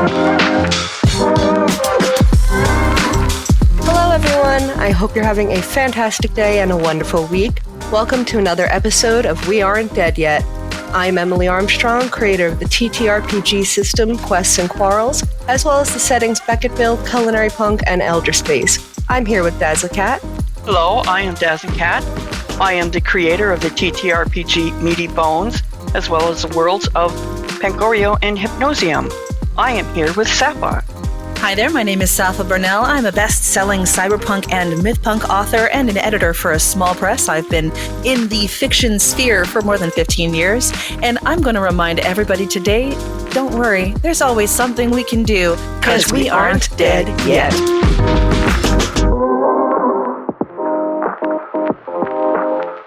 Hello everyone, I hope you're having a fantastic day and a wonderful week. Welcome to another episode of We Aren't Dead Yet. I'm Emily Armstrong, creator of the TTRPG system Quests and Quarrels, as well as the settings Beckett-Build, Culinary Punk, and Elder Space. I'm here with Dazzlecat. Hello, I am Dazzlecat. I am the creator of the TTRPG Meaty Bones, as well as the worlds of Pangorio and Hypnosium. I am here with Safa. Hi there, my name is Safa Burnell. I'm a best-selling cyberpunk and mythpunk author and an editor for a small press. I've been in the fiction sphere for more than 15 years, and I'm going to remind everybody today, don't worry, there's always something we can do, because we aren't dead yet.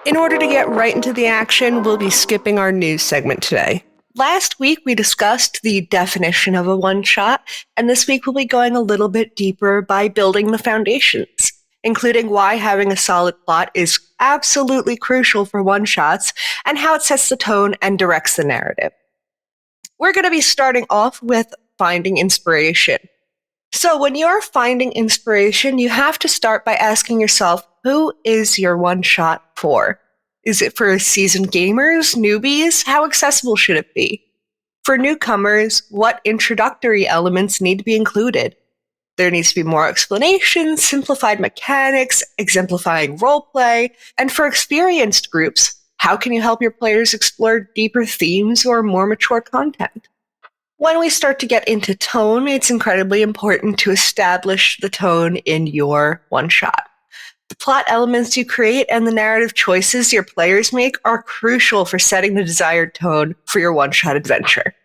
In order to get right into the action, we'll be skipping our news segment today. Last week, we discussed the definition of a one-shot, and this week we'll be going a little bit deeper by building the foundations, including why having a solid plot is absolutely crucial for one-shots, and how it sets the tone and directs the narrative. We're going to be starting off with finding inspiration. So when you're finding inspiration, you have to start by asking yourself, who is your one-shot for? Is it for seasoned gamers, newbies? How accessible should it be? For newcomers, what introductory elements need to be included? There needs to be more explanation, simplified mechanics, exemplifying roleplay, and for experienced groups, how can you help your players explore deeper themes or more mature content? When we start to get into tone, it's incredibly important to establish the tone in your one-shot. The plot elements you create and the narrative choices your players make are crucial for setting the desired tone for your one-shot adventure.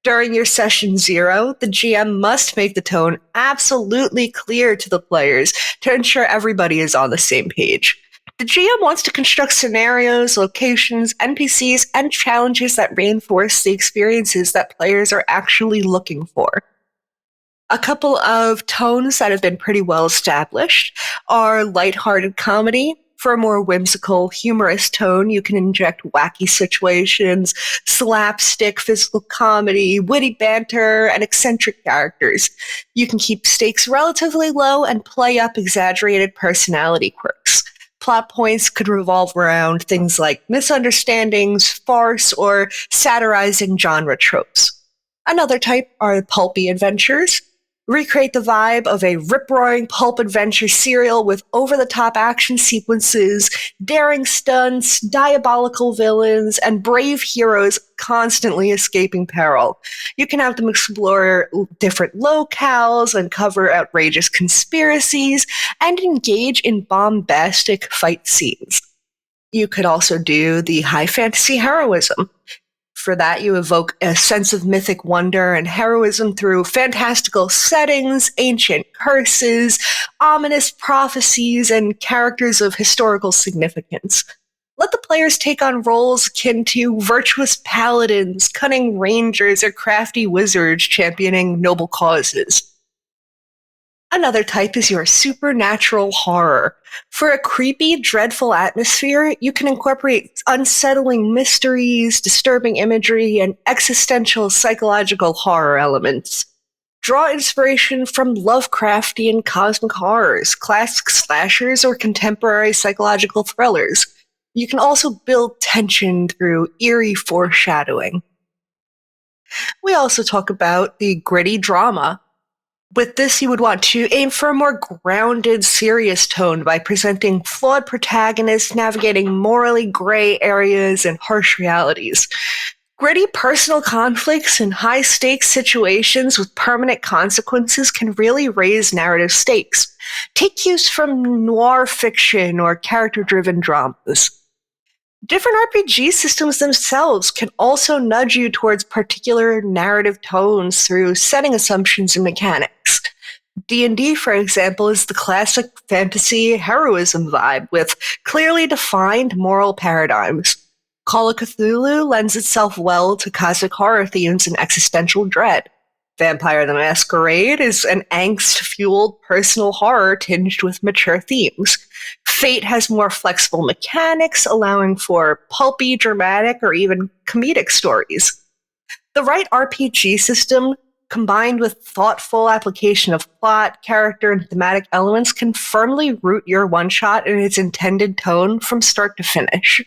During your session 0, the GM must make the tone absolutely clear to the players to ensure everybody is on the same page. The GM wants to construct scenarios, locations, NPCs, and challenges that reinforce the experiences that players are actually looking for. A couple of tones that have been pretty well established are lighthearted comedy. For a more whimsical, humorous tone, you can inject wacky situations, slapstick physical comedy, witty banter, and eccentric characters. You can keep stakes relatively low and play up exaggerated personality quirks. Plot points could revolve around things like misunderstandings, farce, or satirizing genre tropes. Another type are pulpy adventures. Recreate the vibe of a rip-roaring pulp adventure serial with over-the-top action sequences, daring stunts, diabolical villains, and brave heroes constantly escaping peril. You can have them explore different locales, uncover outrageous conspiracies, and engage in bombastic fight scenes. You could also do the high fantasy heroism. For that, you evoke a sense of mythic wonder and heroism through fantastical settings, ancient curses, ominous prophecies, and characters of historical significance. Let the players take on roles akin to virtuous paladins, cunning rangers, or crafty wizards championing noble causes. Another type is your supernatural horror. For a creepy, dreadful atmosphere, you can incorporate unsettling mysteries, disturbing imagery, and existential psychological horror elements. Draw inspiration from Lovecraftian cosmic horrors, classic slashers, or contemporary psychological thrillers. You can also build tension through eerie foreshadowing. We also talk about the gritty drama. With this, you would want to aim for a more grounded, serious tone by presenting flawed protagonists navigating morally gray areas and harsh realities. Gritty personal conflicts and high-stakes situations with permanent consequences can really raise narrative stakes. Take cues from noir fiction or character-driven dramas. Different RPG systems themselves can also nudge you towards particular narrative tones through setting assumptions and mechanics. D&D, for example, is the classic fantasy heroism vibe with clearly defined moral paradigms. Call of Cthulhu lends itself well to cosmic horror themes and existential dread. Vampire the Masquerade is an angst-fueled personal horror tinged with mature themes. Fate has more flexible mechanics, allowing for pulpy, dramatic, or even comedic stories. The right RPG system combined with thoughtful application of plot, character, and thematic elements, can firmly root your one-shot in its intended tone from start to finish.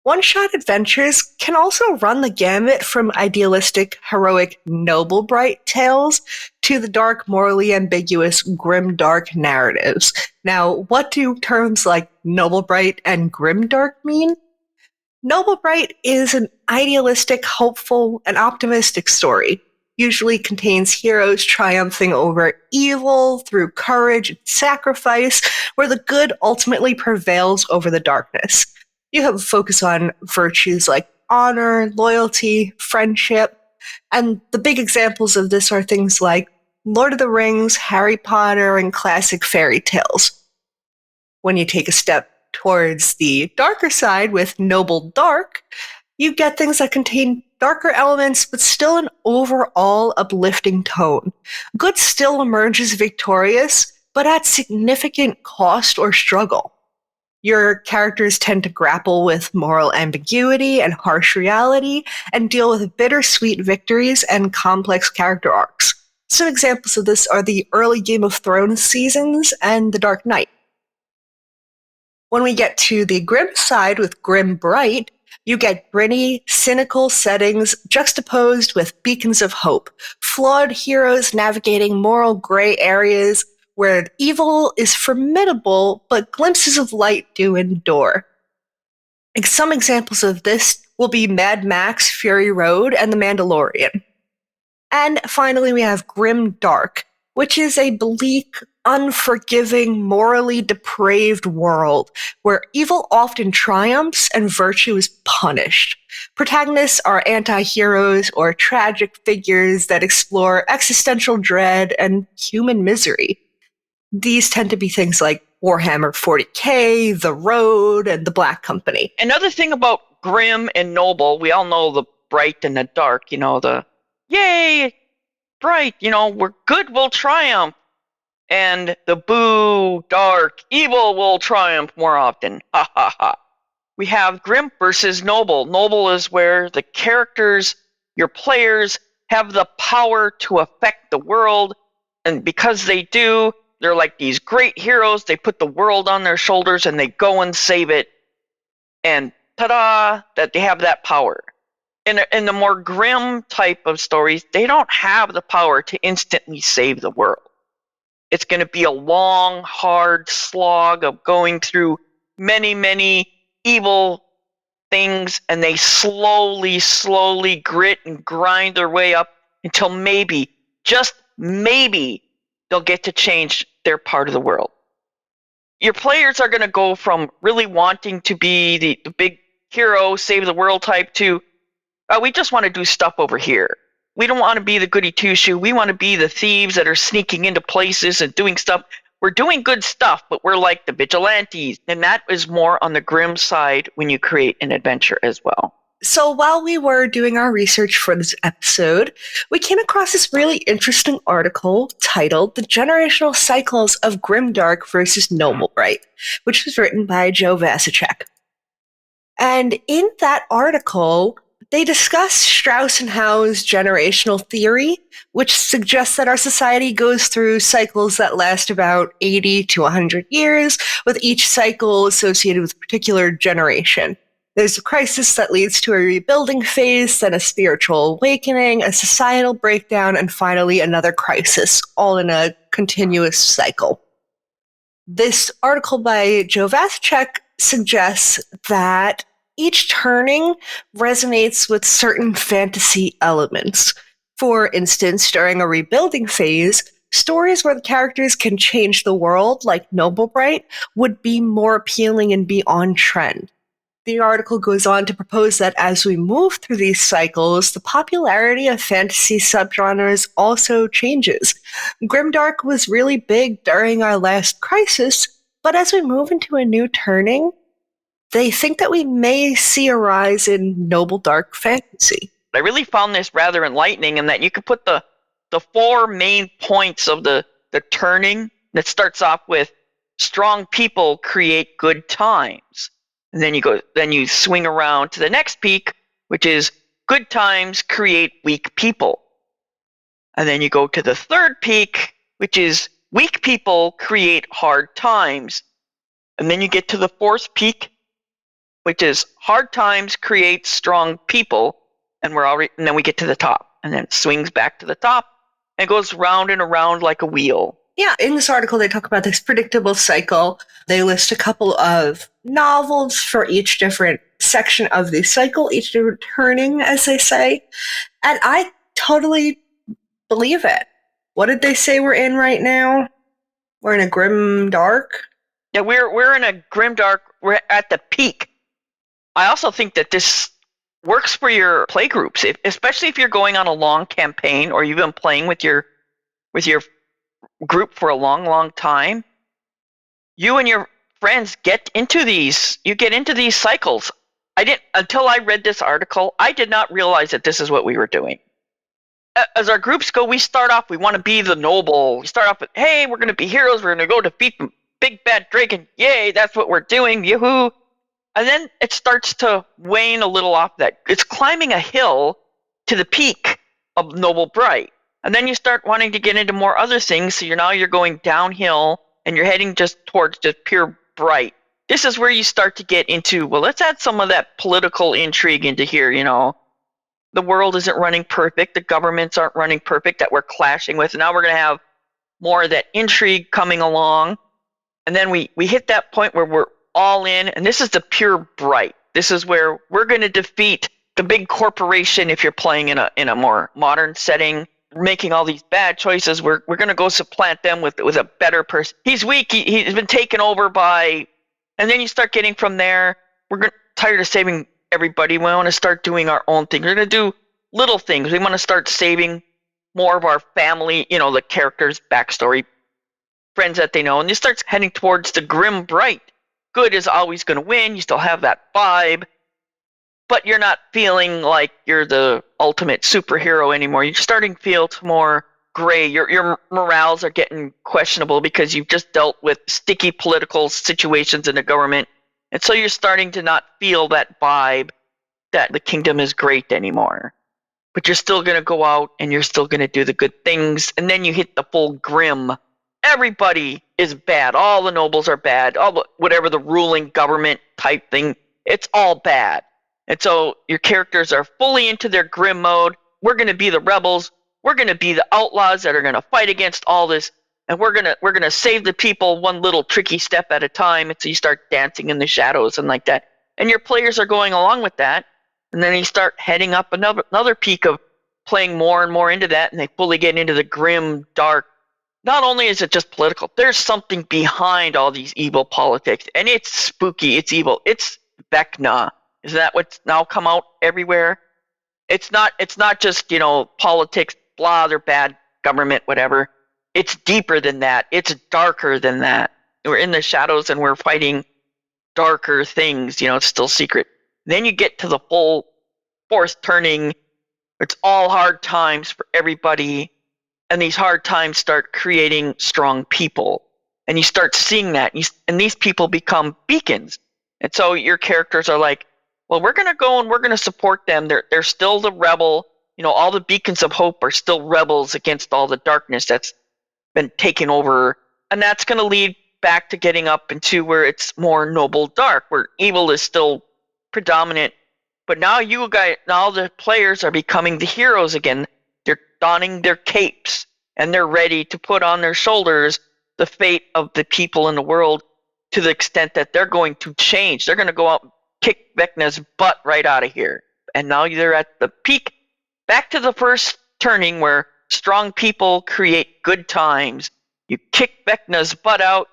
One-shot adventures can also run the gamut from idealistic, heroic, noble bright tales to the dark, morally ambiguous, grim dark narratives. Now, what do terms like noble bright and grim dark mean? Noble bright is an idealistic, hopeful, and optimistic story. Usually contains heroes triumphing over evil through courage and sacrifice, where the good ultimately prevails over the darkness. You have a focus on virtues like honor, loyalty, friendship, and the big examples of this are things like Lord of the Rings, Harry Potter, and classic fairy tales. When you take a step towards the darker side with Noble Dark, you get things that contain darker elements, but still an overall uplifting tone. Good still emerges victorious, but at significant cost or struggle. Your characters tend to grapple with moral ambiguity and harsh reality, and deal with bittersweet victories and complex character arcs. Some examples of this are the early Game of Thrones seasons and The Dark Knight. When we get to the grim side with Grim Bright, you get gritty, cynical settings juxtaposed with beacons of hope, flawed heroes navigating moral gray areas where evil is formidable, but glimpses of light do endure. Some examples of this will be Mad Max, Fury Road, and The Mandalorian. And finally, we have Grim Dark, which is a bleak, unforgiving, morally depraved world where evil often triumphs and virtue is punished. Protagonists are anti-heroes or tragic figures that explore existential dread and human misery. These tend to be things like Warhammer 40k, The Road, and The Black Company. Another thing about grim and noble, we all know the bright and the dark, the yay, bright, we're good will triumph. And the boo, dark, evil will triumph more often. Ha ha ha. We have grim versus noble. Noble is where the characters, your players, have the power to affect the world. And because they do, they're like these great heroes. They put the world on their shoulders and they go and save it. And ta-da, that they have that power. In the more grim type of stories, they don't have the power to instantly save the world. It's going to be a long, hard slog of going through many, many evil things, and they slowly grit and grind their way up until maybe, just maybe, they'll get to change their part of the world. Your players are going to go from really wanting to be the big hero, save the world type to, we just want to do stuff over here. We don't want to be the goody two-shoe. We want to be the thieves that are sneaking into places and doing stuff. We're doing good stuff, but we're like the vigilantes. And that is more on the grim side when you create an adventure as well. So while we were doing our research for this episode, we came across this really interesting article titled The Generational Cycles of Grimdark versus Noble Bright, which was written by Joe Vasicek. And in that article, they discuss Strauss and Howe's generational theory, which suggests that our society goes through cycles that last about 80 to 100 years, with each cycle associated with a particular generation. There's a crisis that leads to a rebuilding phase, then a spiritual awakening, a societal breakdown, and finally another crisis, all in a continuous cycle. This article by Joe Vasicek suggests that each turning resonates with certain fantasy elements. For instance, during a rebuilding phase, stories where the characters can change the world, like Noble Bright, would be more appealing and be on trend. The article goes on to propose that as we move through these cycles, the popularity of fantasy subgenres also changes. Grimdark was really big during our last crisis, but as we move into a new turning, they think that we may see a rise in noble dark fantasy. I really found this rather enlightening in that you could put the four main points of the turning that starts off with strong people create good times. And then you swing around to the next peak, which is good times create weak people. And then you go to the third peak, which is weak people create hard times. And then you get to the fourth peak, which is hard times create strong people. And then we get to the top, and then it swings back to the top and goes round and around like a wheel. Yeah, in this article, they talk about this predictable cycle. They list a couple of novels for each different section of the cycle, each different turning, as they say. And I totally believe it. What did they say we're in right now? We're in a grim dark? Yeah, we're in a grim dark. We're at the peak. I also think that this works for your play groups, especially if you're going on a long campaign or you've been playing with your group for a long, long time. You and your friends get into these cycles. Until I read this article, I did not realize that this is what we were doing. As our groups go, we start off, we want to be the noble. We start off with, hey, we're going to be heroes. We're going to go defeat the big bad dragon. Yay, that's what we're doing. Yoo-hoo. And then it starts to wane a little off that. It's climbing a hill to the peak of Noble Bright. And then you start wanting to get into more other things. So you're going downhill and you're heading just towards just pure Bright. This is where you start to get into, well, let's add some of that political intrigue into here, The world isn't running perfect. The governments aren't running perfect that we're clashing with. Now we're going to have more of that intrigue coming along. And then we hit that point where we're all in, and this is the pure Bright. This is where we're going to defeat the big corporation if you're playing in a more modern setting. We're making all these bad choices. We're going to go supplant them with a better person. He's weak. He's been taken over by, and then you start getting from there. We're tired of saving everybody. We want to start doing our own thing. We're going to do little things. We want to start saving more of our family, the characters' backstory, friends that they know, and you start heading towards the grim Bright. Good is always going to win. You still have that vibe, but you're not feeling like you're the ultimate superhero anymore. You're starting to feel more gray. Your morals are getting questionable because you've just dealt with sticky political situations in the government. And so you're starting to not feel that vibe that the kingdom is great anymore. But you're still going to go out and you're still going to do the good things. And then you hit the full grim. Everybody is bad. All the nobles are bad. Whatever the ruling government type thing, it's all bad. And so your characters are fully into their grim mode. We're going to be the rebels. We're going to be the outlaws that are going to fight against all this. And we're going to save the people one little tricky step at a time. And so you start dancing in the shadows and like that. And your players are going along with that. And then you start heading up another peak of playing more and more into that. And they fully get into the grim, dark. Not only is it just political, there's something behind all these evil politics, and it's spooky, it's evil. It's Vecna. Is that what's now come out everywhere? It's not just, politics, blah, they're bad, government, whatever. It's deeper than that. It's darker than that. We're in the shadows and we're fighting darker things, it's still secret. Then you get to the full fourth turning. It's all hard times for everybody. And these hard times start creating strong people. And you start seeing that. And these people become beacons. And so your characters are like, well, we're going to go and we're going to support them. They're still the rebel. All the beacons of hope are still rebels against all the darkness that's been taken over. And that's going to lead back to getting up into where it's more noble dark, where evil is still predominant. But now now the players are becoming the heroes again. They're donning their capes and they're ready to put on their shoulders the fate of the people in the world to the extent that they're going to change. They're going to go out and kick Vecna's butt right out of here. And now they're at the peak, back to the first turning where strong people create good times. You kick Vecna's butt out,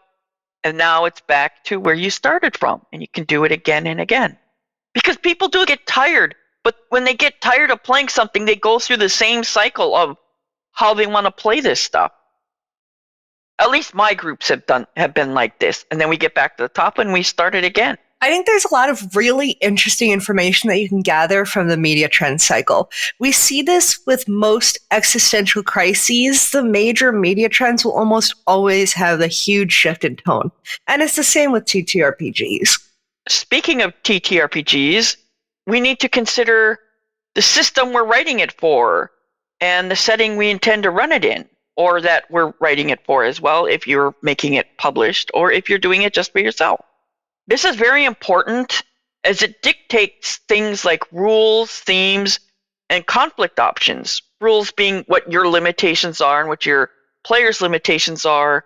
and now it's back to where you started from. And you can do it again and again. Because people do get tired. But when they get tired of playing something, they go through the same cycle of how they want to play this stuff. At least my groups have been like this. And then we get back to the top and we start it again. I think there's a lot of really interesting information that you can gather from the media trend cycle. We see this with most existential crises. The major media trends will almost always have a huge shift in tone. And it's the same with TTRPGs. Speaking of TTRPGs, we need to consider the system we're writing it for. and the setting we intend to run it in, or that we're writing it for as well, if you're making it published, or if you're doing it just for yourself. This is very important as it dictates things like rules, themes, and conflict options. Rules being what your limitations are and what your players' limitations are,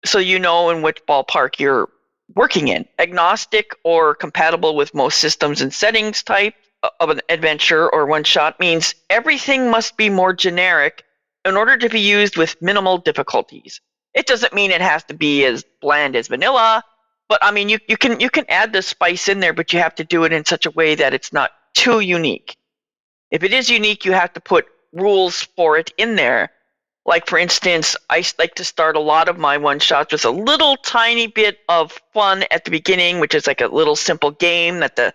so you know in which ballpark you're working in. Agnostic or compatible with most systems and settings type of an adventure or one-shot means everything must be more generic in order to be used with minimal difficulties. It doesn't mean it has to be as bland as vanilla, but I mean, you can add the spice in there, but you have to do it in such a way that it's not too unique. If it is unique, you have to put rules for it in there. Like, for instance, I like to start a lot of my one-shots with a little tiny bit of fun at the beginning, which is like a little simple game that the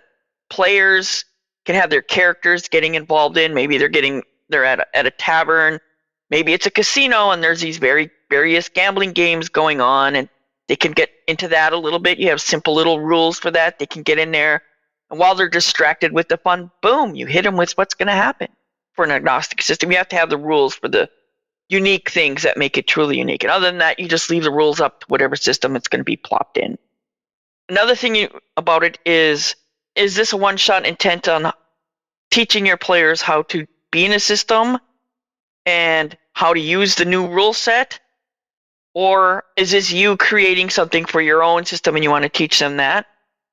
players can have their characters getting involved in. Maybe they're at a tavern. Maybe it's a casino and there's these various gambling games going on, and they can get into that a little bit. You have simple little rules for that. They can get in there. And while they're distracted with the fun, boom, you hit them with what's going to happen. For an agnostic system, you have to have the rules for the unique things that make it truly unique. And other than that, you just leave the rules up to whatever system it's going to be plopped in. Another thing about it is this a one-shot intent on teaching your players how to be in a system and how to use the new rule set? Or is this you creating something for your own system and you want to teach them that?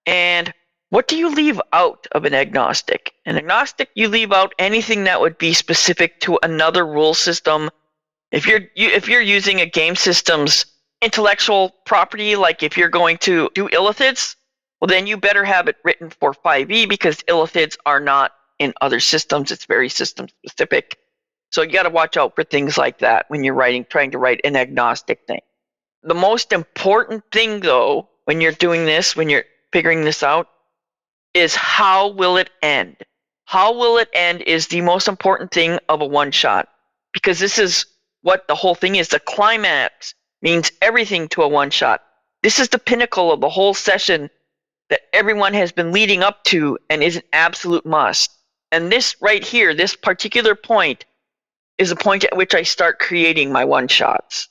And what do you leave out of an agnostic? An agnostic, you leave out anything that would be specific to another rule system. If you're using a game system's intellectual property, like if you're going to do illithids, well, then you better have it written for 5e, because illithids are not in other systems. It's very system specific. So you got to watch out for things like that when you're trying to write an agnostic thing. The most important thing, though, when you're doing this, when you're figuring this out, is how will it end? How will it end is the most important thing of a one-shot, because this is what the whole thing is. The climax means everything to a one-shot. This is the pinnacle of the whole session that everyone has been leading up to and is an absolute must. And this right here, this particular point, is the point at which I start creating my one-shots.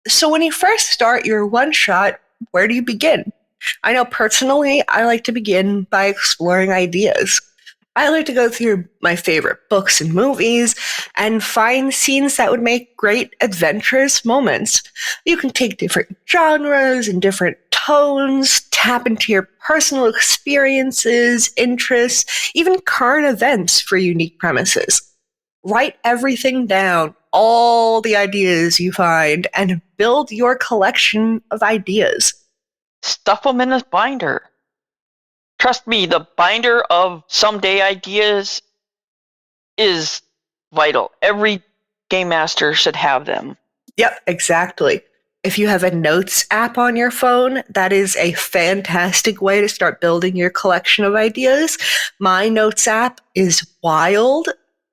So when you first start your one-shot, where do you begin? I know personally, I like to begin by exploring ideas. I like to go through my favorite books and movies and find scenes that would make great adventurous moments. You can take different genres and different tones, tap into your personal experiences, interests, even current events for unique premises. Write everything down, all the ideas you find, and build your collection of ideas. Stuff them in a binder. Trust me, the binder of someday ideas is vital. Every game master should have them. Yep, exactly. If you have a notes app on your phone, that is a fantastic way to start building your collection of ideas. My notes app is wild.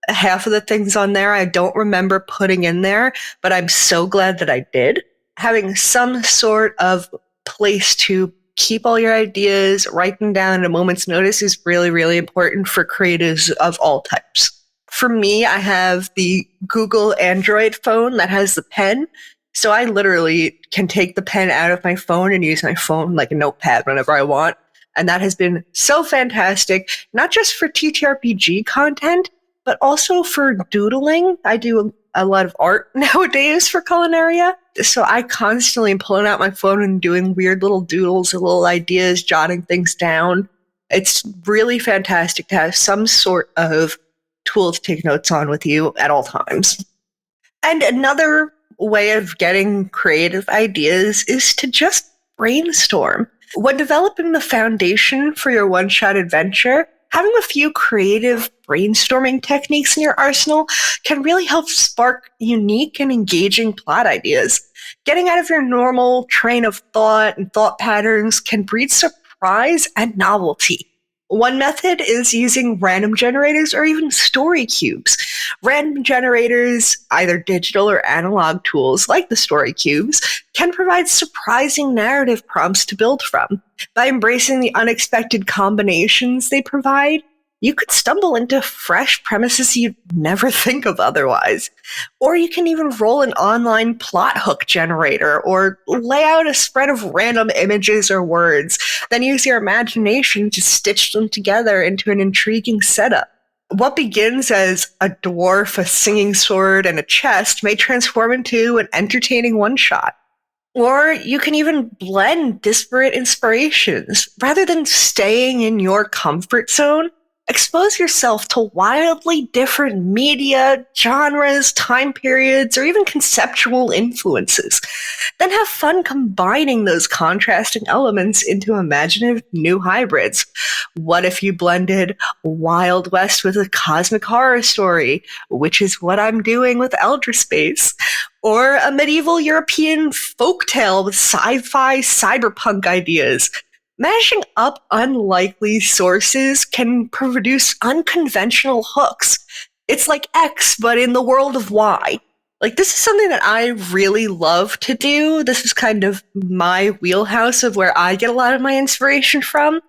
Half of the things on there I don't remember putting in there, but I'm so glad that I did. Having some sort of place to keep all your ideas, write them down at a moment's notice is really, really important for creatives of all types. For me, I have the Google Android phone that has the pen. So I literally can take the pen out of my phone and use my phone like a notepad whenever I want. And that has been so fantastic, not just for TTRPG content, but also for doodling. I do a lot of art nowadays for Culinaria. So I constantly am pulling out my phone and doing weird little doodles, little ideas, jotting things down. It's really fantastic to have some sort of tool to take notes on with you at all times. And another way of getting creative ideas is to just brainstorm. When developing the foundation for your one-shot adventure, having a few creative brainstorming techniques in your arsenal can really help spark unique and engaging plot ideas. Getting out of your normal train of thought and thought patterns can breed surprise and novelty. One method is using random generators or even story cubes. Random generators, either digital or analog tools like the story cubes, can provide surprising narrative prompts to build from. By embracing the unexpected combinations they provide, You could stumble into fresh premises you'd never think of otherwise. Or you can even roll an online plot hook generator or lay out a spread of random images or words, then use your imagination to stitch them together into an intriguing setup. What begins as a dwarf, a singing sword, and a chest may transform into an entertaining one-shot. Or you can even blend disparate inspirations. Rather than staying in your comfort zone, expose yourself to wildly different media, genres, time periods, or even conceptual influences. Then have fun combining those contrasting elements into imaginative new hybrids. What if you blended Wild West with a cosmic horror story, which is what I'm doing with Elder Space? Or a medieval European folktale with sci-fi cyberpunk ideas. Mashing up unlikely sources can produce unconventional hooks. It's like X, but in the world of Y. Like, this is something that I really love to do. This is kind of my wheelhouse of where I get a lot of my inspiration from,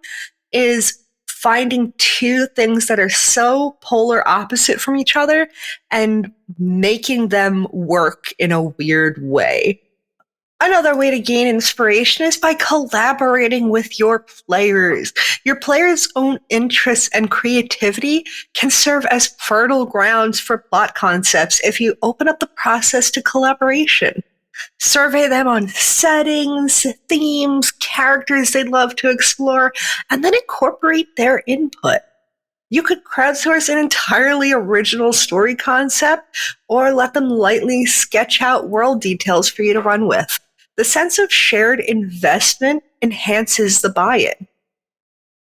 is finding two things that are so polar opposite from each other and making them work in a weird way. Another way to gain inspiration is by collaborating with your players. Your players' own interests and creativity can serve as fertile grounds for plot concepts if you open up the process to collaboration. Survey them on settings, themes, characters they'd love to explore, and then incorporate their input. You could crowdsource an entirely original story concept, or let them lightly sketch out world details for you to run with. The sense of shared investment enhances the buy-in.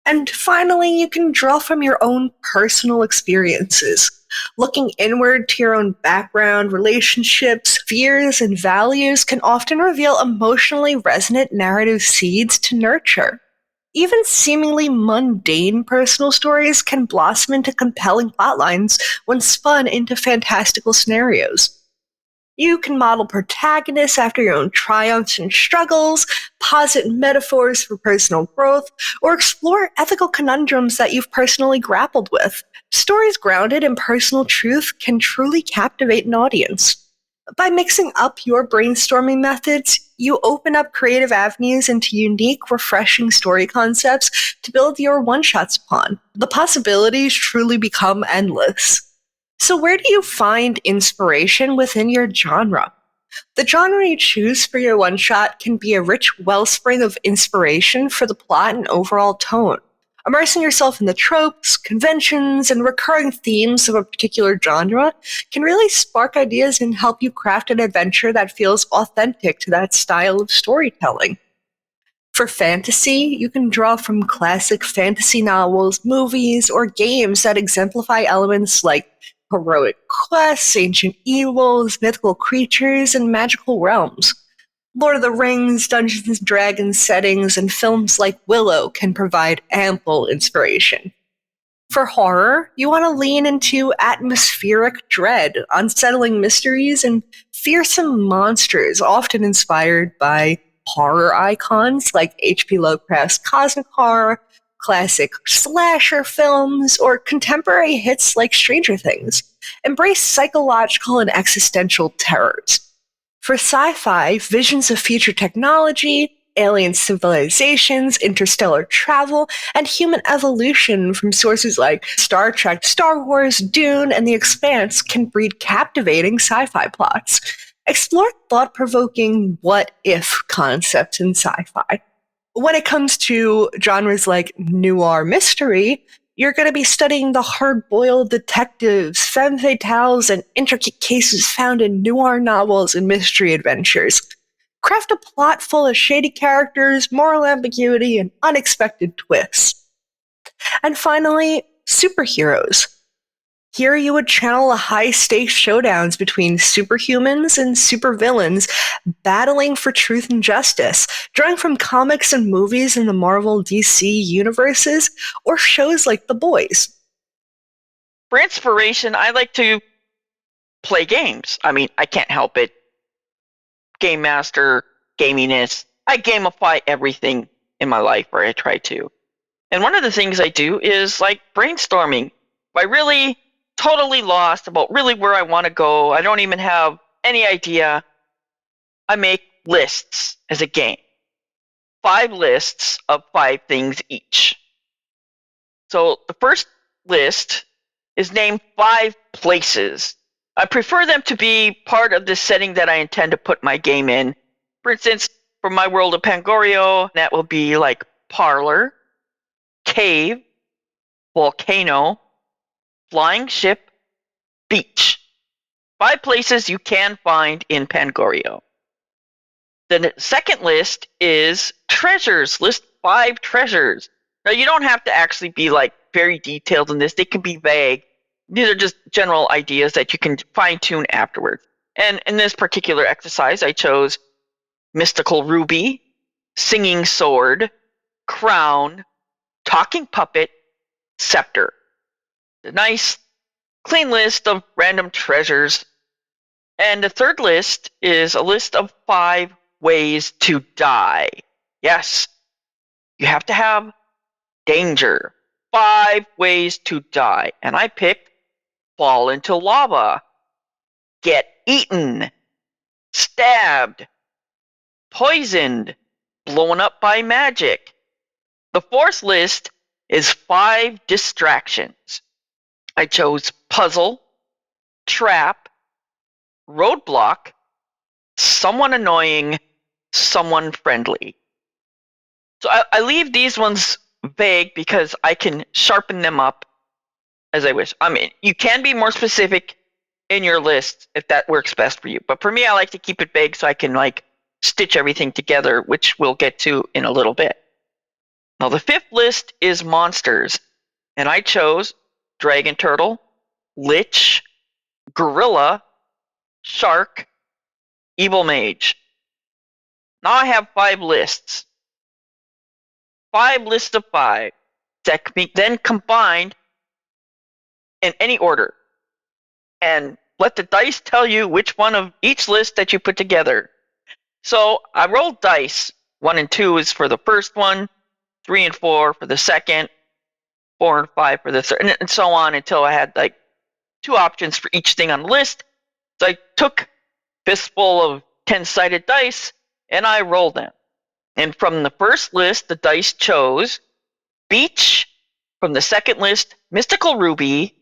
And finally, you can draw from your own personal experiences. Looking inward to your own background, relationships, fears, and values can often reveal emotionally resonant narrative seeds to nurture. Even seemingly mundane personal stories can blossom into compelling plotlines when spun into fantastical scenarios. You can model protagonists after your own triumphs and struggles, posit metaphors for personal growth, or explore ethical conundrums that you've personally grappled with. Stories grounded in personal truth can truly captivate an audience. By mixing up your brainstorming methods, you open up creative avenues into unique, refreshing story concepts to build your one-shots upon. The possibilities truly become endless. So where do you find inspiration within your genre? The genre you choose for your one-shot can be a rich wellspring of inspiration for the plot and overall tone. Immersing yourself in the tropes, conventions, and recurring themes of a particular genre can really spark ideas and help you craft an adventure that feels authentic to that style of storytelling. For fantasy, you can draw from classic fantasy novels, movies, or games that exemplify elements like heroic quests, ancient evils, mythical creatures, and magical realms. Lord of the Rings, Dungeons and Dragons settings, and films like Willow can provide ample inspiration. For horror, you want to lean into atmospheric dread, unsettling mysteries, and fearsome monsters, often inspired by horror icons like H.P. Lovecraft's cosmic horror, classic slasher films, or contemporary hits like Stranger Things. Embrace psychological and existential terrors. For sci-fi, visions of future technology, alien civilizations, interstellar travel, and human evolution from sources like Star Trek, Star Wars, Dune, and The Expanse can breed captivating sci-fi plots. Explore thought-provoking what-if concepts in sci-fi. When it comes to genres like noir mystery, you're going to be studying the hard-boiled detectives, femme fatales, and intricate cases found in noir novels and mystery adventures. Craft a plot full of shady characters, moral ambiguity, and unexpected twists. And finally, superheroes. Here you would channel the high-stakes showdowns between superhumans and supervillains battling for truth and justice, drawing from comics and movies in the Marvel DC universes, or shows like The Boys. For inspiration, I like to play games. I mean, I can't help it. Game master, gaminess. I gamify everything in my life, or I try to. And one of the things I do is like brainstorming. If I really totally lost about really where I want to go, I don't even have any idea, I make lists as a game. 5 lists of 5 things each. So the first list is named 5 places. I prefer them to be part of the setting that I intend to put my game in. For instance, for my world of Pangorio, that will be like parlor, cave, volcano, flying ship, beach. 5 places you can find in Pangorio. The second list is treasures. List 5 treasures. Now, you don't have to actually be like very detailed in this. They can be vague. These are just general ideas that you can fine tune afterwards. And in this particular exercise, I chose mystical ruby, singing sword, crown, talking puppet, scepter. A nice, clean list of random treasures. And the third list is a list of 5 ways to die. Yes, you have to have danger. 5 ways to die. And I picked fall into lava, get eaten, stabbed, poisoned, blown up by magic. The fourth list is 5 distractions. I chose puzzle, trap, roadblock, someone annoying, someone friendly. So I leave these ones vague because I can sharpen them up as I wish. I mean, you can be more specific in your list if that works best for you. But for me, I like to keep it vague so I can like stitch everything together, which we'll get to in a little bit. Now, the 5th list is monsters, and I chose dragon turtle, lich, gorilla, shark, evil mage. Now I have 5 lists. 5 lists of 5 that can be then combined in any order. And let the dice tell you which one of each list that you put together. So I rolled dice. 1 and 2 is for the first one, 3 and 4 for the second, 4 and 5 for the third, and so on until I had like 2 options for each thing on the list. So I took a fistful of 10-sided dice and I rolled them. And from the first list, the dice chose beach. From the second list, mystical ruby.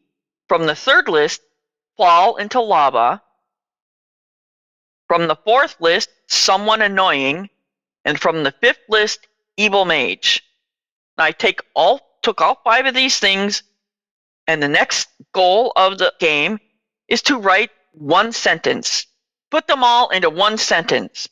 From the third list, fall into lava. From the fourth list, someone annoying. And from the 5th list, evil mage. Now I took all 5 of these things, and the next goal of the game is to write 1 sentence. Put them all into 1 sentence.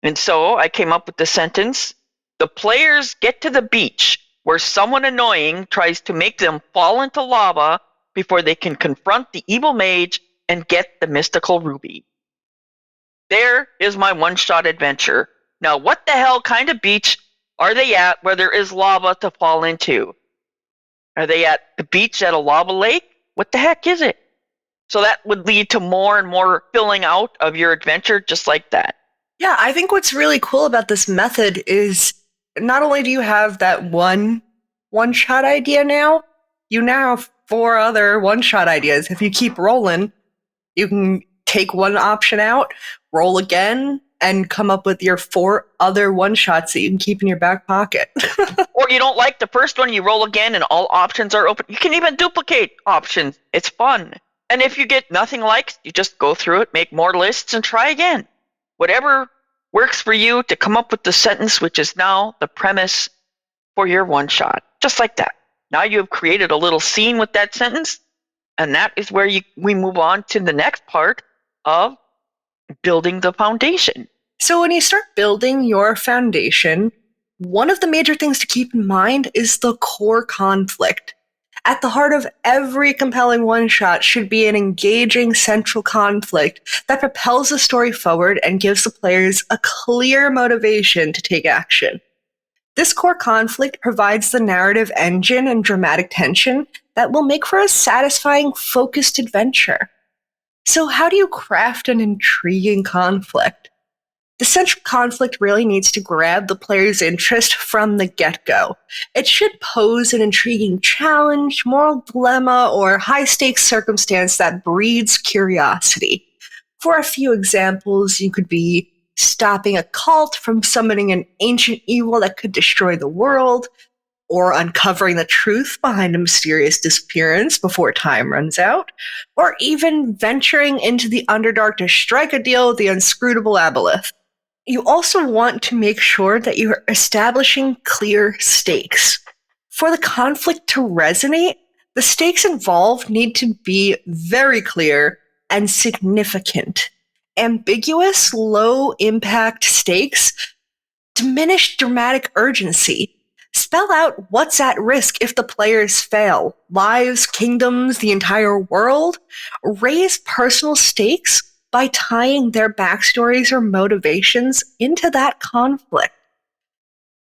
And so I came up with the sentence, the players get to the beach where someone annoying tries to make them fall into lava before they can confront the evil mage and get the mystical ruby. There is my one-shot adventure. Now, what the hell kind of beach are they at where there is lava to fall into? Are they at the beach at a lava lake? What the heck is it? So that would lead to more and more filling out of your adventure just like that. Yeah, I think what's really cool about this method is not only do you have that one-shot idea now, you now have 4 other one-shot ideas. If you keep rolling, you can take one option out, roll again, and come up with your 4 other one-shots that you can keep in your back pocket. Or you don't like the first one, you roll again and all options are open. You can even duplicate options. It's fun. And if you get nothing liked, you just go through it, make more lists, and try again. Whatever works for you to come up with the sentence, which is now the premise for your one-shot. Just like that. Now you have created a little scene with that sentence, and that is where we move on to the next part of building the foundation. So when you start building your foundation, one of the major things to keep in mind is the core conflict. At the heart of every compelling one-shot should be an engaging central conflict that propels the story forward and gives the players a clear motivation to take action. This core conflict provides the narrative engine and dramatic tension that will make for a satisfying, focused adventure. So how do you craft an intriguing conflict? The central conflict really needs to grab the player's interest from the get-go. It should pose an intriguing challenge, moral dilemma, or high-stakes circumstance that breeds curiosity. For a few examples, you could be stopping a cult from summoning an ancient evil that could destroy the world, or uncovering the truth behind a mysterious disappearance before time runs out, or even venturing into the Underdark to strike a deal with the inscrutable Aboleth. You also want to make sure that you are establishing clear stakes. For the conflict to resonate, the stakes involved need to be very clear and significant. Ambiguous, low-impact stakes diminish dramatic urgency. Spell out what's at risk if the players fail. Lives, kingdoms, the entire world. Raise personal stakes by tying their backstories or motivations into that conflict.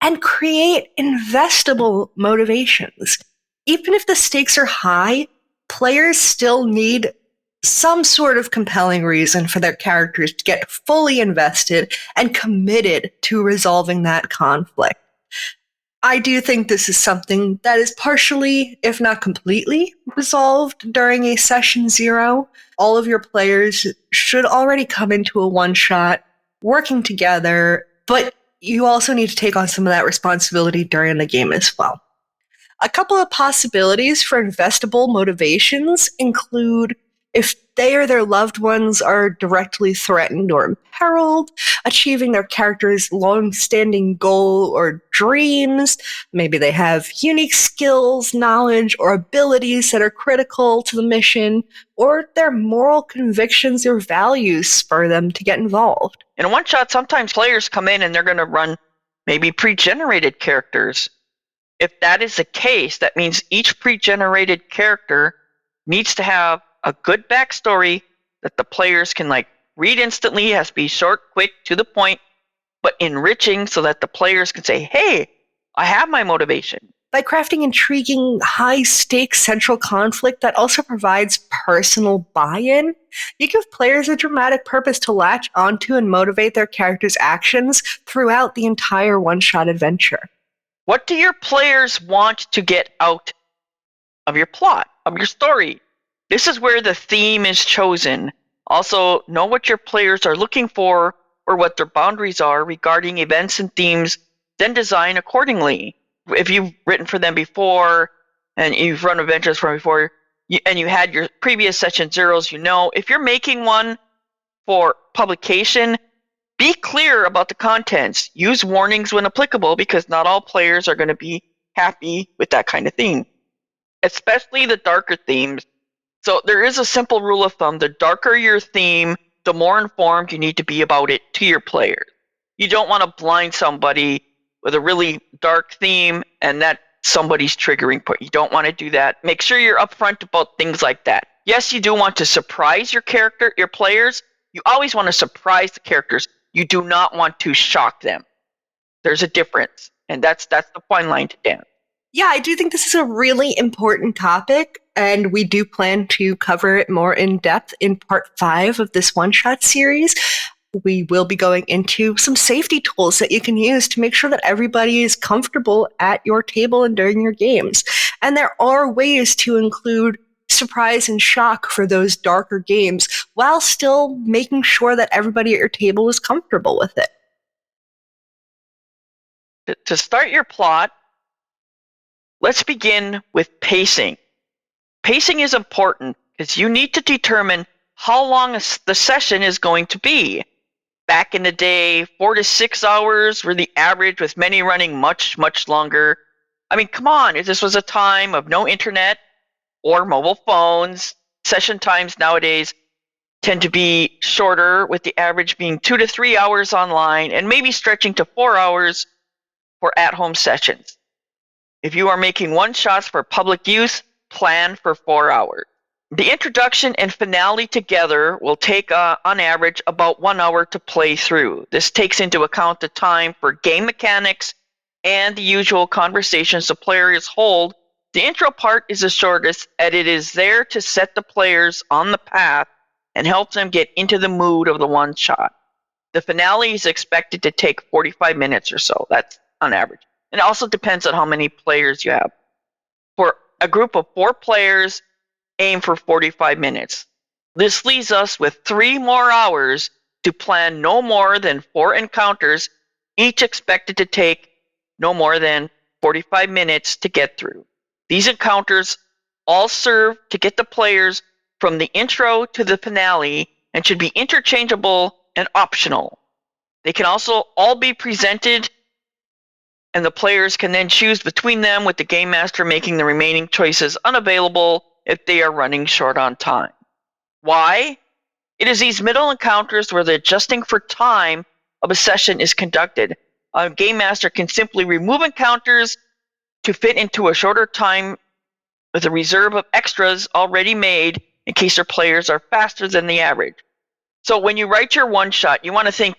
And create investable motivations. Even if the stakes are high, players still need some sort of compelling reason for their characters to get fully invested and committed to resolving that conflict. I do think this is something that is partially, if not completely, resolved during a session 0. All of your players should already come into a one-shot working together, but you also need to take on some of that responsibility during the game as well. A couple of possibilities for investable motivations include if they or their loved ones are directly threatened or imperiled, achieving their character's long-standing goal or dreams. Maybe they have unique skills, knowledge, or abilities that are critical to the mission, or their moral convictions or values spur them to get involved. In a one-shot, sometimes players come in and they're going to run maybe pre-generated characters. If that is the case, that means each pre-generated character needs to have a good backstory that the players can read instantly. It has to be short, quick, to the point, but enriching so that the players can say, hey, I have my motivation. By crafting intriguing, high-stakes central conflict that also provides personal buy-in, you give players a dramatic purpose to latch onto and motivate their characters' actions throughout the entire one-shot adventure. What do your players want to get out of your plot, of your story? This is where the theme is chosen. Also, know what your players are looking for or what their boundaries are regarding events and themes, then design accordingly. If you've written for them before and you've run adventures for them before, and you had your previous session 0s, if you're making one for publication, be clear about the contents. Use warnings when applicable because not all players are going to be happy with that kind of theme, especially the darker themes. So there is a simple rule of thumb. The darker your theme, the more informed you need to be about it to your players. You don't want to blind somebody with a really dark theme and that somebody's triggering point. You don't want to do that. Make sure you're upfront about things like that. Yes, you do want to surprise your players. You always want to surprise the characters. You do not want to shock them. There's a difference, and that's the fine line to dance. Yeah, I do think this is a really important topic, and we do plan to cover it more in depth in part 5 of this one-shot series. We will be going into some safety tools that you can use to make sure that everybody is comfortable at your table and during your games. And there are ways to include surprise and shock for those darker games while still making sure that everybody at your table is comfortable with it. To start your plot, let's begin with pacing. Pacing is important because you need to determine how long the session is going to be. Back in the day, 4 to 6 hours were the average, with many running much, much longer. I mean, come on, if this was a time of no internet or mobile phones, session times nowadays tend to be shorter, with the average being 2 to 3 hours online and maybe stretching to 4 hours for at-home sessions. If you are making one-shots for public use, plan for 4 hours. The introduction and finale together will take, on average, about 1 hour to play through. This takes into account the time for game mechanics and the usual conversations the players hold. The intro part is the shortest, and it is there to set the players on the path and help them get into the mood of the one-shot. The finale is expected to take 45 minutes or so. That's on average. And it also depends on how many players you have. For a group of 4 players, aim for 45 minutes. This leaves us with 3 more hours to plan no more than 4 encounters, each expected to take no more than 45 minutes to get through. These encounters all serve to get the players from the intro to the finale and should be interchangeable and optional. They can also all be presented, and the players can then choose between them, with the game master making the remaining choices unavailable if they are running short on time. Why? It is these middle encounters where the adjusting for time of a session is conducted. A game master can simply remove encounters to fit into a shorter time with a reserve of extras already made in case their players are faster than the average. So when you write your one-shot, you want to think,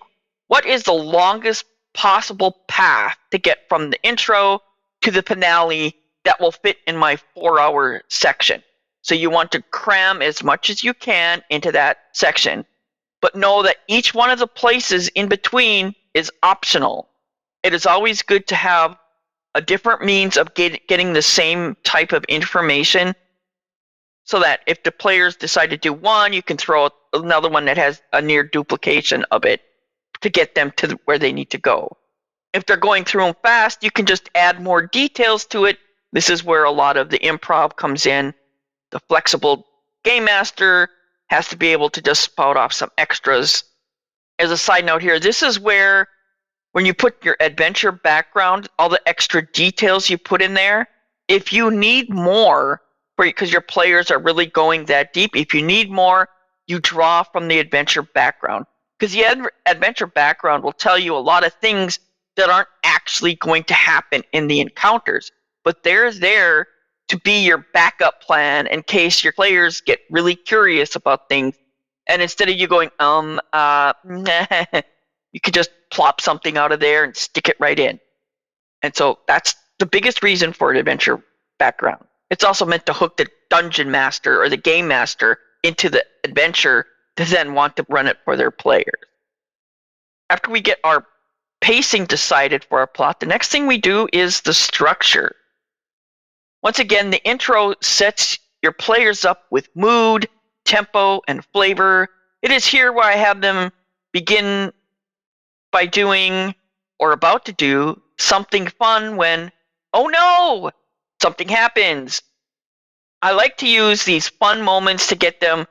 what is the longest possible path to get from the intro to the finale that will fit in my 4-hour section? So you want to cram as much as you can into that section, but know that each one of the places in between is optional. It is always good to have a different means of getting the same type of information, so that if the players decide to do one, you can throw another one that has a near duplication of it to get them to where they need to go. If they're going through them fast, you can just add more details to it. This is where a lot of the improv comes in. The flexible game master has to be able to just spout off some extras. As a side note here, this is where, when you put your adventure background, all the extra details you put in there, if you need more, because your players are really going that deep, if you need more, you draw from the adventure background. Because the adventure background will tell you a lot of things that aren't actually going to happen in the encounters, but they're there to be your backup plan in case your players get really curious about things. And instead of you going, you could just plop something out of there and stick it right in. And so that's the biggest reason for an adventure background. It's also meant to hook the dungeon master or the game master into the adventure to then want to run it for their players. After we get our pacing decided for our plot, the next thing we do is the structure. Once again, the intro sets your players up with mood, tempo, and flavor. It is here where I have them begin by doing, or about to do, something fun when, oh no, something happens. I like to use these fun moments to get them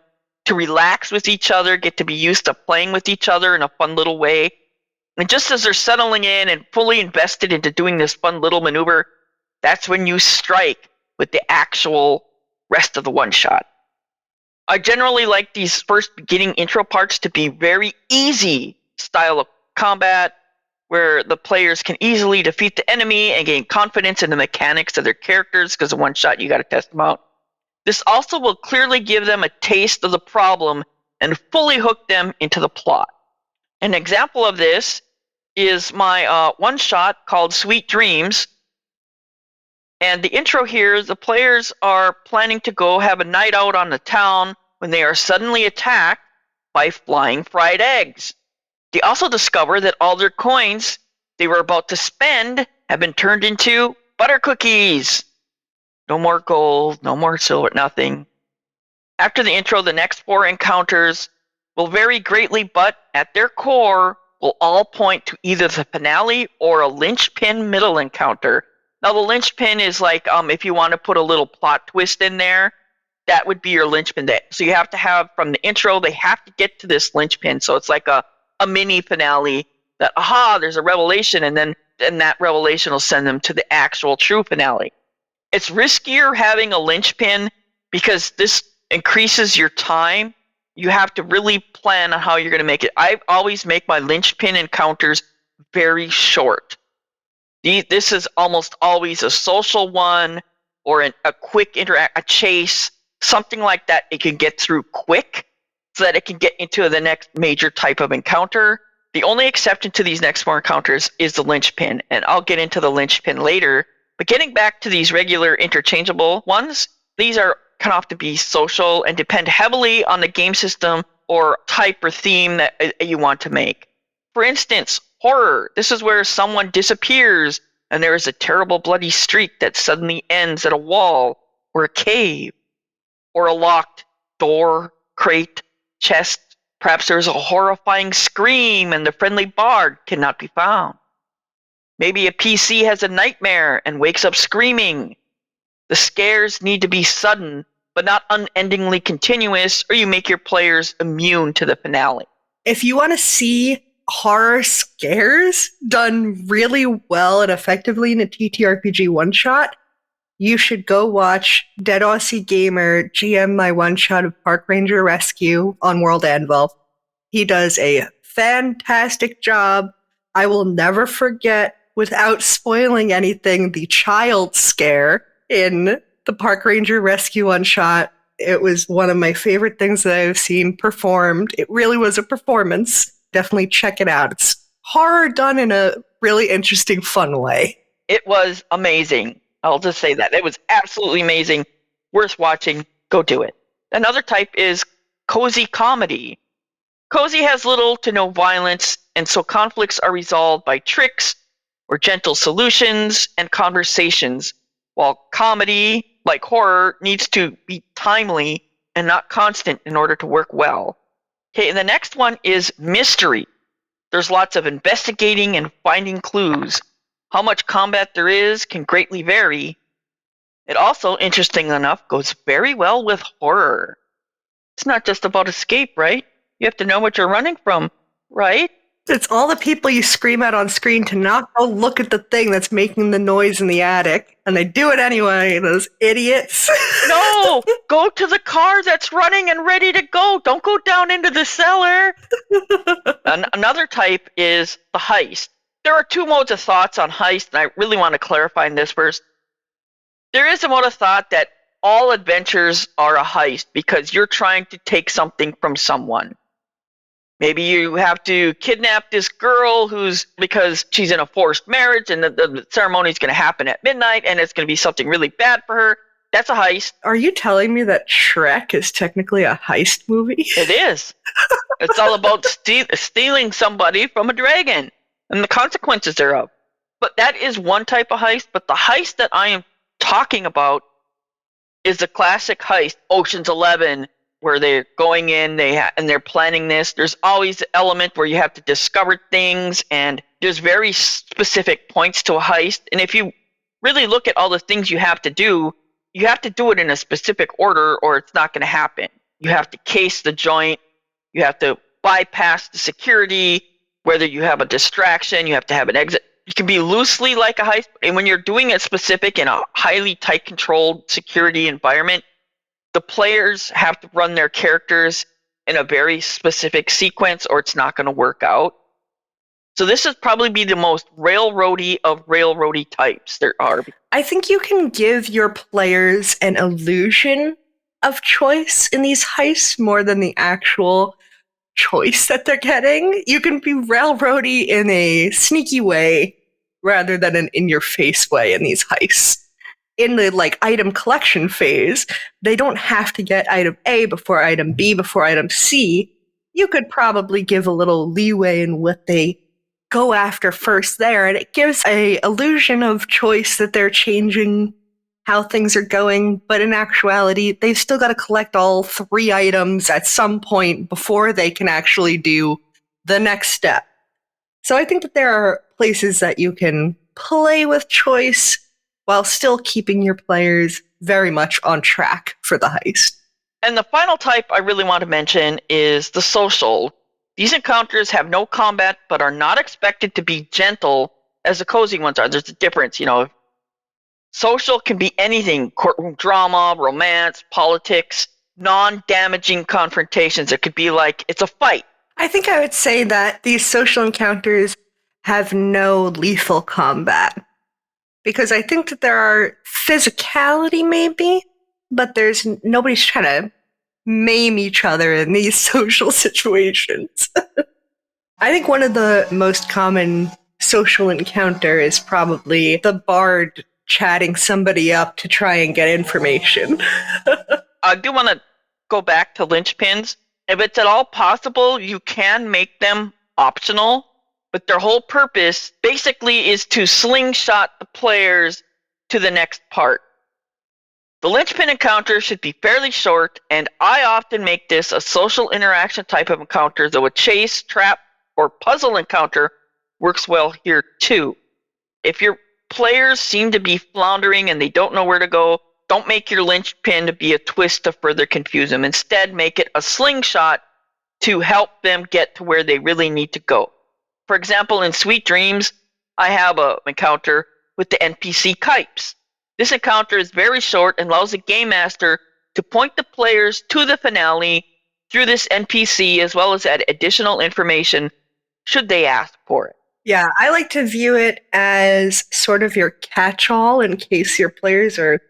to relax with each other, get to be used to playing with each other in a fun little way. And just as they're settling in and fully invested into doing this fun little maneuver, that's when you strike with the actual rest of the one-shot. I generally like these first beginning intro parts to be very easy style of combat, where the players can easily defeat the enemy and gain confidence in the mechanics of their characters, because in one shot you got to test them out. This also will clearly give them a taste of the problem and fully hook them into the plot. An example of this is my one shot called Sweet Dreams. And the intro here, the players are planning to go have a night out on the town when they are suddenly attacked by flying fried eggs. They also discover that all their coins they were about to spend have been turned into butter cookies. No more gold, no more silver, nothing. After the intro, the next 4 encounters will vary greatly, but at their core will all point to either the finale or a linchpin middle encounter. Now, the linchpin is like, if you want to put a little plot twist in there, that would be your linchpin. So you have to have, from the intro, they have to get to this linchpin. So it's like a mini finale that, there's a revelation, and then that revelation will send them to the actual true finale. It's riskier having a linchpin because this increases your time. You have to really plan on how you're going to make it. I always make my linchpin encounters very short. This is almost always a social one or a quick a chase, something like that it can get through quick so that it can get into the next major type of encounter. The only exception to these next 4 encounters is the linchpin, and I'll get into the linchpin later. But getting back to these regular interchangeable ones, these can often be social and depend heavily on the game system or type or theme that you want to make. For instance, horror. This is where someone disappears and there is a terrible bloody streak that suddenly ends at a wall or a cave or a locked door, crate, chest. Perhaps there is a horrifying scream and the friendly bard cannot be found. Maybe a PC has a nightmare and wakes up screaming. The scares need to be sudden, but not unendingly continuous, or you make your players immune to the finale. If you want to see horror scares done really well and effectively in a TTRPG one-shot, you should go watch Dead Aussie Gamer GM my one-shot of Park Ranger Rescue on World Anvil. He does a fantastic job. I will never forget, without spoiling anything, the child scare in the Park Ranger Rescue one-shot. It was one of my favorite things that I've seen performed. It really was a performance. Definitely check it out. It's horror done in a really interesting, fun way. It was amazing. I'll just say that. It was absolutely amazing. Worth watching. Go do it. Another type is cozy comedy. Cozy has little to no violence, and so conflicts are resolved by tricks or gentle solutions and conversations, while comedy, like horror, needs to be timely and not constant in order to work well. Okay, and the next one is mystery. There's lots of investigating and finding clues. How much combat there is can greatly vary. It also, interesting enough, goes very well with horror. It's not just about escape, right? You have to know what you're running from, right? It's all the people you scream at on screen to not go look at the thing that's making the noise in the attic, and they do it anyway, those idiots. No! Go to the car that's running and ready to go. Don't go down into the cellar. Another type is the heist. There are two modes of thoughts on heist, and I really want to clarify in this first. There is a mode of thought that all adventures are a heist because you're trying to take something from someone. Maybe you have to kidnap this girl because she's in a forced marriage and the ceremony is going to happen at midnight and it's going to be something really bad for her. That's a heist. Are you telling me that Shrek is technically a heist movie? It is. It's all about stealing somebody from a dragon and the consequences thereof. But that is one type of heist. But the heist that I am talking about is the classic heist, Ocean's 11, where they're going in and they're planning this. There's always the element where you have to discover things, and there's very specific points to a heist. And if you really look at all the things you have to do it in a specific order or it's not going to happen. You have to case the joint. You have to bypass the security. Whether you have a distraction, you have to have an exit. It can be loosely like a heist, and when you're doing it specific in a highly tight controlled security environment, the players have to run their characters in a very specific sequence or it's not going to work out. So this is probably be the most railroady of railroady types there are. I think you can give your players an illusion of choice in these heists more than the actual choice that they're getting. You can be railroady in a sneaky way rather than an in-your-face way in these heists. In the item collection phase, they don't have to get item A before item B before item C. You could probably give a little leeway in what they go after first there, and it gives a illusion of choice that they're changing how things are going, but in actuality, they've still got to collect all 3 items at some point before they can actually do the next step. So I think that there are places that you can play with choice while still keeping your players very much on track for the heist. And the final type I really want to mention is the social. These encounters have no combat but are not expected to be gentle as the cozy ones are. There's a difference, Social can be anything: courtroom drama, romance, politics, non-damaging confrontations. It could be like it's a fight. I think I would say that these social encounters have no lethal combat. Because I think that there are physicality maybe, but there's nobody's trying to maim each other in these social situations. I think one of the most common social encounter is probably the bard chatting somebody up to try and get information. I do want to go back to linchpins. If it's at all possible, you can make them optional. but their whole purpose basically is to slingshot the players to the next part. The linchpin encounter should be fairly short, and I often make this a social interaction type of encounter, though a chase, trap, or puzzle encounter works well here too. If your players seem to be floundering and they don't know where to go, don't make your linchpin to be a twist to further confuse them. Instead, make it a slingshot to help them get to where they really need to go. For example, in Sweet Dreams, I have an encounter with the NPC Kipes. This encounter is very short and allows the game master to point the players to the finale through this NPC, as well as add additional information should they ask for it. Yeah, I like to view it as sort of your catch-all in case your players are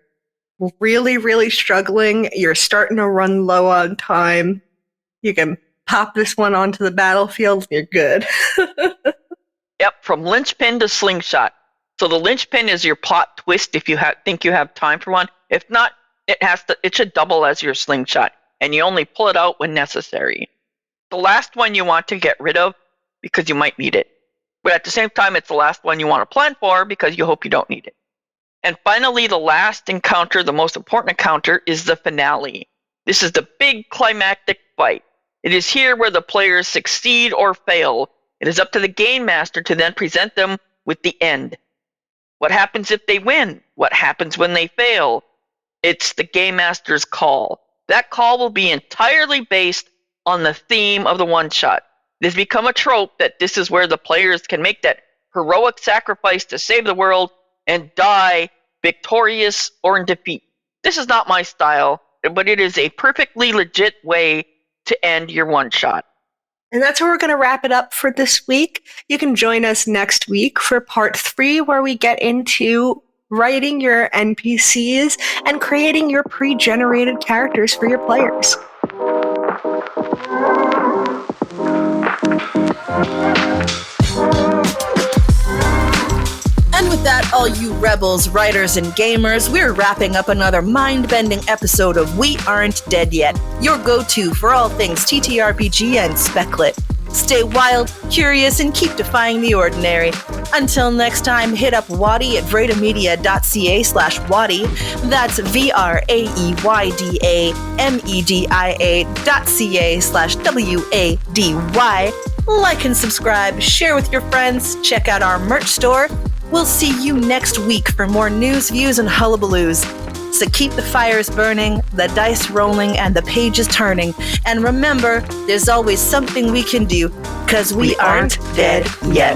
really, really struggling. You're starting to run low on time. You can pop this one onto the battlefield. You're good. Yep, from linchpin to slingshot. So the linchpin is your plot twist if you think you have time for one. If not, it should double as your slingshot, and you only pull it out when necessary. The last one you want to get rid of because you might need it. But at the same time, it's the last one you want to plan for because you hope you don't need it. And finally, the last encounter, the most important encounter, is the finale. This is the big climactic fight. It is here where the players succeed or fail. It is up to the game master to then present them with the end. What happens if they win? What happens when they fail? It's the game master's call. That call will be entirely based on the theme of the one-shot. It has become a trope that this is where the players can make that heroic sacrifice to save the world and die victorious or in defeat. This is not my style, but it is a perfectly legit way to end your one-shot. And that's where we're going to wrap it up for this week. You can join us next week for part 3, where we get into writing your NPCs and creating your pre-generated characters for your players. And with that, all you rebels, writers, and gamers, we're wrapping up another mind-bending episode of We Aren't Dead Yet, your go-to for all things TTRPG and speculative. Stay wild, curious, and keep defying the ordinary. Until next time, hit up WADY at vraedamedia.ca/WADY. That's VRAEYDAMEDIA.ca/WADY. Like and subscribe, share with your friends, check out our merch store. We'll see you next week for more news, views, and hullabaloos. So keep the fires burning, the dice rolling, and the pages turning. And remember, there's always something we can do, because we aren't dead yet.